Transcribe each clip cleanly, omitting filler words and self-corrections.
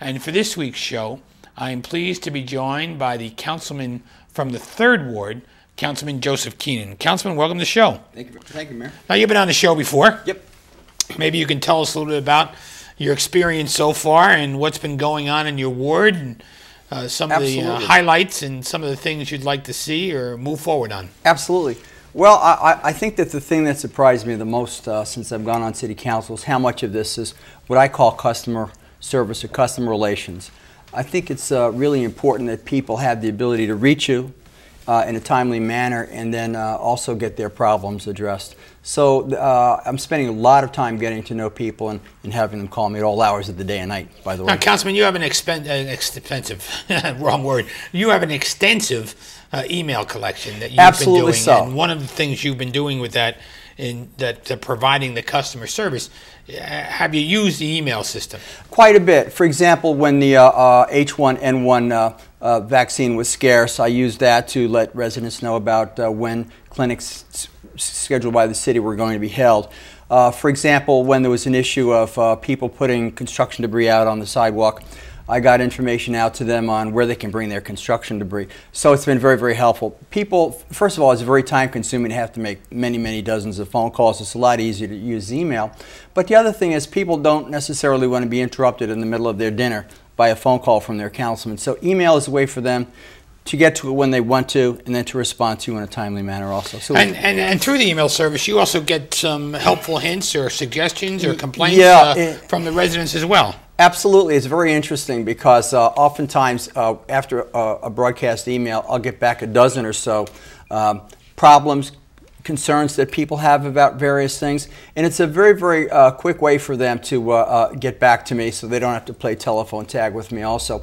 And for this week's show, I am pleased to be joined by the councilman from the 3rd Ward, Councilman Joseph Keenan. Councilman, welcome to the show. Thank you, Mayor. Now, you've been on the show before. Yep. Maybe you can tell us a little bit about your experience so far and what's been going on in your ward, and some of the highlights and some of the things you'd like to see or move forward on. Absolutely. Well, I think that the thing that surprised me the most since I've gone on City Council is how much of this is what I call customer service or customer relations. I think it's really important that people have the ability to reach you in a timely manner and then also get their problems addressed. So I'm spending a lot of time getting to know people and having them call me at all hours of the day and night, by the way. Now, Councilman, you have an extensive, wrong word, you have an extensive email collection that you've been doing. So. And one of the things you've been doing with that, providing the customer service, have you used the email system? Quite a bit. For example, when the H1N1 vaccine was scarce, I used that to let residents know about when clinics scheduled by the city were going to be held. For example, when there was an issue of people putting construction debris out on the sidewalk, I got information out to them on where they can bring their construction debris. So it's been very, very helpful. People, first of all, it's very time consuming to have to make many, many dozens of phone calls. It's a lot easier to use email. But the other thing is people don't necessarily want to be interrupted in the middle of their dinner by a phone call from their councilman. So email is a way for them to get to it when they want to, and then to respond to you in a timely manner also. So and through the email service, you also get some helpful hints or suggestions or complaints from the residents as well. Absolutely. It's very interesting because oftentimes after a broadcast email, I'll get back a dozen or so problems, concerns that people have about various things. And it's a very, very quick way for them to get back to me so they don't have to play telephone tag with me also.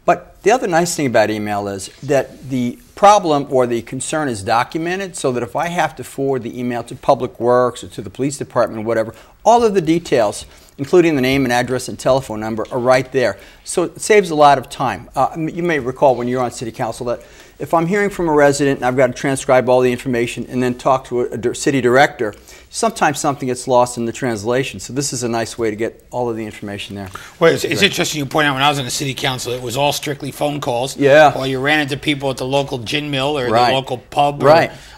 But the other nice thing about email is that the problem or the concern is documented, so that if I have to forward the email to Public Works or to the police department or whatever, all of the details, including the name and address and telephone number, are right there. So it saves a lot of time. You may recall when you're on City Council that if I'm hearing from a resident and I've got to transcribe all the information and then talk to a city director, sometimes something gets lost in the translation. So this is a nice way to get all of the information there. Well, it's interesting you point out when I was on the City Council, it was all strictly phone calls. Yeah. Or you ran into people at the local gin mill or the local pub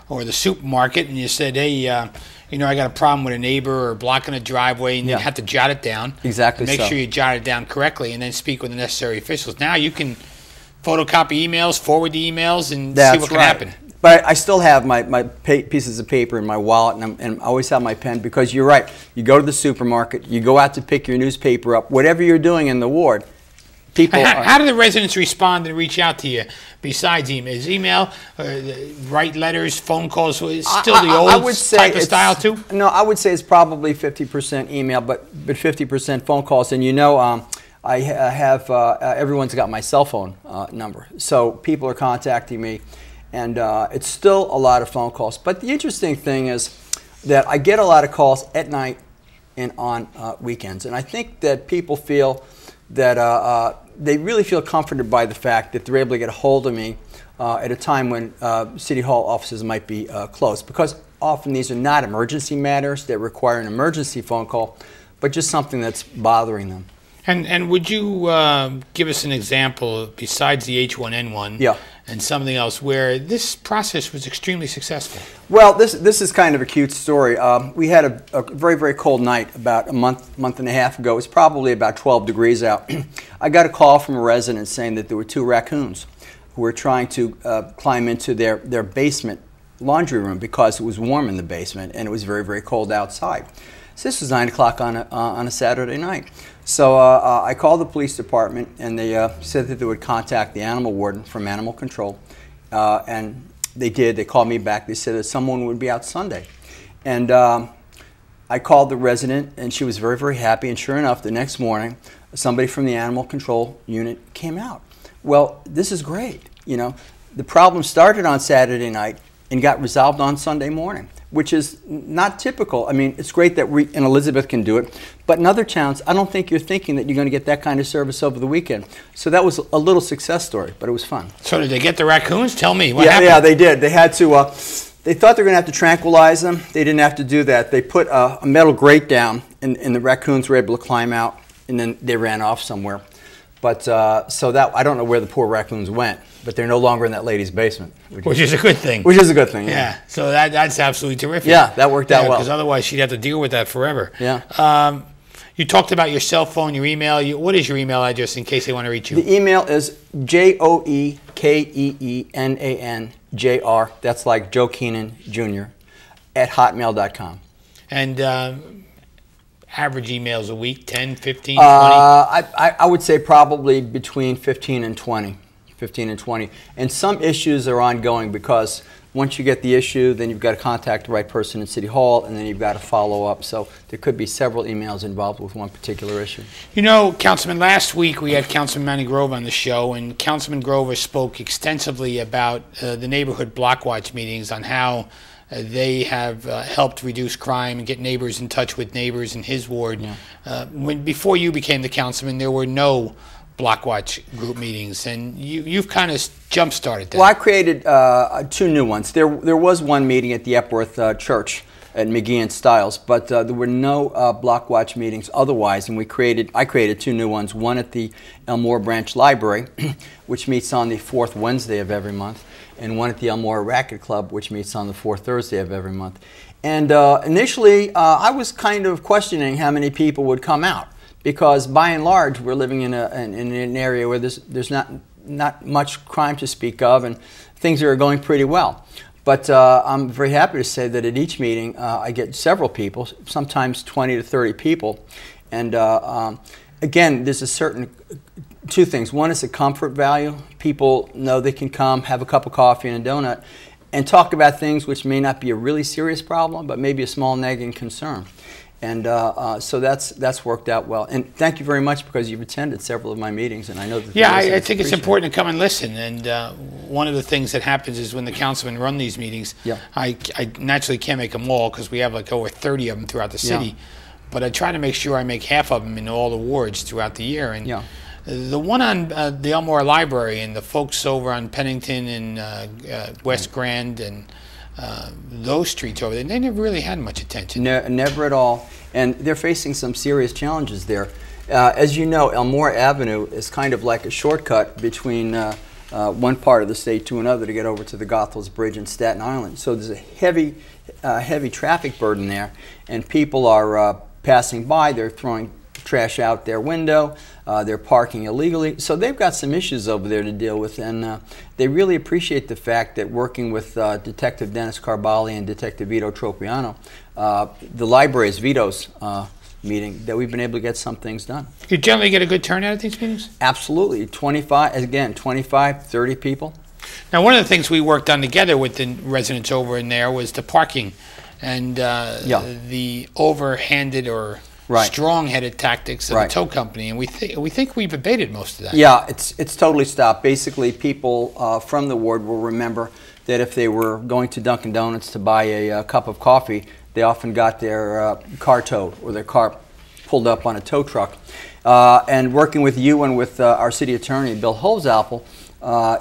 or the supermarket, and you said, hey, you know, I got a problem with a neighbor or blocking a driveway, and you have to jot it down. Exactly. Make sure you jot it down correctly and then speak with the necessary officials. Now you can photocopy emails, forward the emails, and see what can happen. But I still have my pieces of paper in my wallet, and I always have my pen, because you're right. You go to the supermarket, you go out to pick your newspaper up, whatever you're doing in the ward, people how do the residents respond and reach out to you besides email? Is email, write letters, phone calls, is still the old type of style too? No, I would say it's probably 50% email, but 50% phone calls. And you know, I have, everyone's got my cell phone number. So people are contacting me, and it's still a lot of phone calls. But the interesting thing is that I get a lot of calls at night and on weekends. And I think that people feel that they really feel comforted by the fact that they're able to get a hold of me at a time when City Hall offices might be closed. Because often these are not emergency matters that require an emergency phone call, but just something that's bothering them. And would you give us an example, besides the H1N1 and something else, where this process was extremely successful? Well, this is kind of a cute story. We had a very, very cold night about a month and a half ago. It was probably about 12 degrees out. I got a call from a resident saying that there were 2 raccoons who were trying to climb into their basement laundry room because it was warm in the basement and it was very, very cold outside. So this was 9 o'clock on a Saturday night. So I called the police department, and they said that they would contact the animal warden from animal control, and they did. They called me back. They said that someone would be out Sunday. And I called the resident, and she was very, very happy. And sure enough, the next morning, somebody from the animal control unit came out. Well, this is great. You know, the problem started on Saturday night and got resolved on Sunday morning, which is not typical. I mean, it's great that we in Elizabeth can do it, but in other towns, I don't think you're thinking that you're going to get that kind of service over the weekend. So that was a little success story, but it was fun. So did they get the raccoons? Tell me, what happened? Yeah, they did. They had to, they thought they were going to have to tranquilize them. They didn't have to do that. They put a metal grate down, and the raccoons were able to climb out, and then they ran off somewhere. But so that I don't know where the poor raccoons went, but they're no longer in that lady's basement, which is a good thing. Which is a good thing. Yeah. So that's absolutely terrific. Yeah, that worked out well. Because otherwise she'd have to deal with that forever. Yeah. You talked about your cell phone, your email. What is your email address in case they want to reach you? The email is JoeKeenanJr. That's like Joe Keenan Jr. @hotmail.com. And average emails a week, 10, 15, 20? I would say probably between 15 and 20. 15 and 20. And some issues are ongoing because once you get the issue, then you've got to contact the right person in City Hall, and then you've got to follow up. So there could be several emails involved with one particular issue. You know, Councilman, last week we had Councilman Manny Grove on the show, and Councilman Grover spoke extensively about the neighborhood block watch meetings, on how they have helped reduce crime and get neighbors in touch with neighbors in his ward. Yeah. Before you became the councilman, there were no block watch group meetings, and you've kind of jump-started that. Well, I created 2 new ones. There was one meeting at the Epworth Church at McGee and Stiles, but there were no block watch meetings otherwise, and I created 2 new ones, one at the Elmore Branch Library, which meets on the 4th Wednesday of every month, and one at the Elmore Racket Club, which meets on the 4th Thursday of every month. And initially, I was kind of questioning how many people would come out, because by and large, we're living in an area where there's not much crime to speak of, and things are going pretty well. But I'm very happy to say that at each meeting, I get several people, sometimes 20 to 30 people. And again, there's a certain 2 things. One is the comfort value. People know they can come, have a cup of coffee and a donut, and talk about things which may not be a really serious problem, but maybe a small nagging concern. And so that's worked out well. And thank you very much, because you've attended several of my meetings, and I know that. Yeah, I think it's important to come and listen. And one of the things that happens is when the councilmen run these meetings, yeah. I naturally can't make them all, because we have like over 30 of them throughout the city. Yeah. But I try to make sure I make half of them in all the wards throughout the year. And yeah. The one on the Elmore Library, and the folks over on Pennington and West Grand and those streets over there, they never really had much attention. No, never at all. And they're facing some serious challenges there. As you know, Elmore Avenue is kind of like a shortcut between one part of the state to another to get over to the Goethals Bridge in Staten Island. So there's a heavy traffic burden there, and people are passing by. They're throwing trash out their window. They're parking illegally. So they've got some issues over there to deal with, and they really appreciate the fact that working with Detective Dennis Carbali and Detective Vito Tropiano, the library's Vito's meeting, that we've been able to get some things done. You generally get a good turnout at these meetings? Absolutely. 25, 30 people. Now, one of the things we worked on together with the residents over in there was the parking and the overhanded or strong-headed tactics of the tow company, and we think we've abated most of that. Yeah, it's totally stopped. Basically, people from the ward will remember that if they were going to Dunkin' Donuts to buy a cup of coffee, they often got their car towed or their car pulled up on a tow truck. And working with you and with our city attorney, Bill Holzapfel,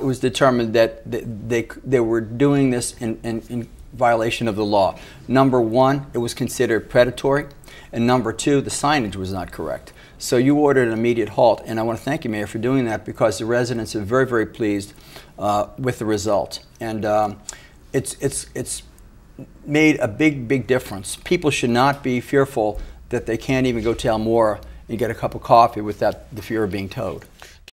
it was determined that they were doing this in violation of the law. Number 1, it was considered predatory. And number 2, the signage was not correct. So you ordered an immediate halt, and I want to thank you, Mayor, for doing that, because the residents are very, very pleased with the result. And it's made a big, big difference. People should not be fearful that they can't even go to Elmore and get a cup of coffee without the fear of being towed.